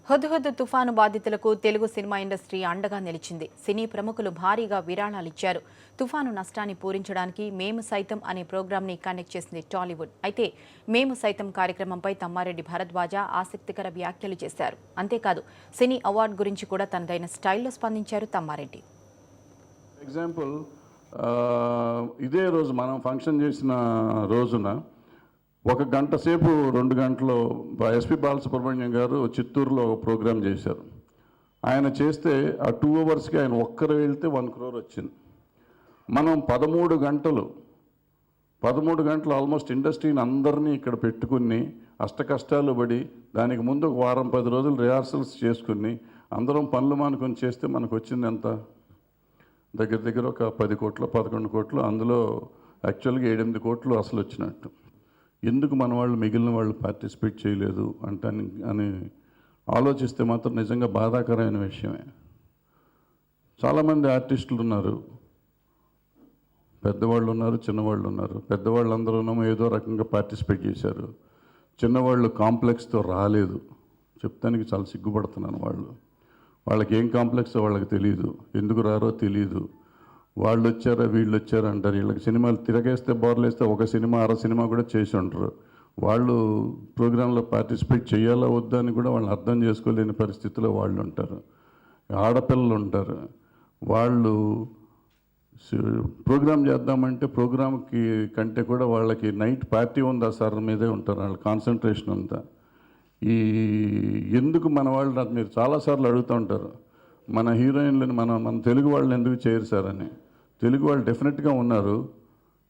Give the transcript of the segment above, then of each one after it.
Hudhud తుఫాను బాధితులకు Telugu cinema industry అండగా నిలిచింది. సినీ ప్రముఖులు భారీగా విరాళాలిచ్చారు. తుఫాను నష్టాన్ని పూరించడానికి మేము సైతం అనే ప్రోగ్రాంని కండక్ట్ చేసింది టాలీవుడ్. అయితే మేము సైతం కార్యక్రమంపై తమ్మారెడ్డి భరద్వాజ ఆసక్తికర వ్యాఖ్యలు చేశారు. అంతేకాదు సినీ అవార్డు గురించి కూడా తనదైన స్టైల్లో స్పందించారు తమ్మారెడ్డి. ఎగ్జాంపుల్, ఇదే రోజు మనం ఫంక్షన్ చేసిన రోజున ఒక గంట సేపు 2 గంటలు ఎస్పి బాలసుబ్రహ్మణ్యం గారు చిత్తూరులో ప్రోగ్రామ్ చేశారు. ఆయన చేస్తే ఆ 2 అవర్స్కి ఆయన ఒక్కరు వెళ్తే 1 crore వచ్చింది. మనం 13 గంటలు ఆల్మోస్ట్ ఇండస్ట్రీని అందరినీ ఇక్కడ పెట్టుకుని అష్టకష్టాలు పడి దానికి ముందు ఒక వారం 10 రోజులు రిహార్సల్స్ చేసుకుని అందరం పనులు మానుకొని చేస్తే మనకు వచ్చింది ఎంత? దగ్గర ఒక 10 కోట్లు 11 కోట్లు, అందులో యాక్చువల్గా 7-8 కోట్లు అసలు వచ్చినట్టు. ఎందుకు మన వాళ్ళు మిగిలిన వాళ్ళు పార్టిసిపేట్ చేయలేదు అని ఆలోచిస్తే మాత్రం నిజంగా బాధాకరమైన విషయమే. చాలామంది ఆర్టిస్టులు ఉన్నారు, పెద్దవాళ్ళు ఉన్నారు, చిన్నవాళ్ళు ఉన్నారు. పెద్దవాళ్ళందరూ ఏదో రకంగా పార్టిసిపేట్ చేశారు. చిన్నవాళ్ళు కాంప్లెక్స్తో రాలేదు. చెప్తానికి చాలా సిగ్గుపడుతున్నాను. వాళ్ళకి ఏం కాంప్లెక్స్ వాళ్ళకి తెలియదు, ఎందుకు రారో తెలియదు. వాళ్ళు వచ్చారా వీళ్ళు వచ్చారా అంటారు. వీళ్ళకి సినిమాలు తిరగేస్తే బోర్లేస్తే ఒక సినిమా 6 సినిమా కూడా చేసి ఉంటారు. వాళ్ళు ప్రోగ్రాంలో పార్టిసిపేట్ చేయాలా వద్దా అని కూడా వాళ్ళు అర్థం చేసుకోలేని పరిస్థితిలో వాళ్ళు ఉంటారు. ఆడపిల్లలు ఉంటారు. వాళ్ళు ప్రోగ్రామ్ చేద్దామంటే ప్రోగ్రామ్కి కంటే కూడా వాళ్ళకి నైట్ పార్టీ ఉందా సార్ మీదే ఉంటారు. వాళ్ళ కాన్సన్ట్రేషన్ ఉందా. ఎందుకు మన వాళ్ళు నాకు మీరు చాలాసార్లు అడుగుతూ ఉంటారు, మన హీరోయిన్లను మన తెలుగు వాళ్ళని ఎందుకు చేయరు సార్ అని. తెలుగు వాళ్ళు డెఫినెట్గా ఉన్నారు.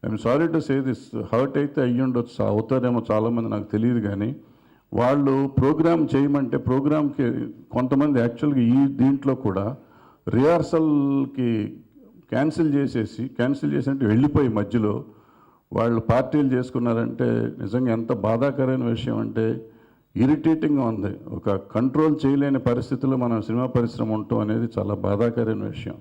I'm sorry to say this, hurt అయితే అయ్యుండొచ్చు, అవుతారేమో చాలామంది, నాకు తెలియదు. కానీ వాళ్ళు ప్రోగ్రామ్ చేయమంటే ప్రోగ్రామ్కి కొంతమంది యాక్చువల్గా దీంట్లో కూడా రిహార్సల్కి క్యాన్సిల్ చేసినట్టు వెళ్ళిపోయి మధ్యలో వాళ్ళు పార్టీలు చేసుకున్నారంటే నిజంగా ఎంత బాధాకరమైన విషయం అంటే ఇరిటేటింగ్గా ఉంది. ఒక కంట్రోల్ చేయలేని పరిస్థితుల్లో మనం సినిమా పరిశ్రమ ఉండటం అనేది చాలా బాధాకరమైన విషయం.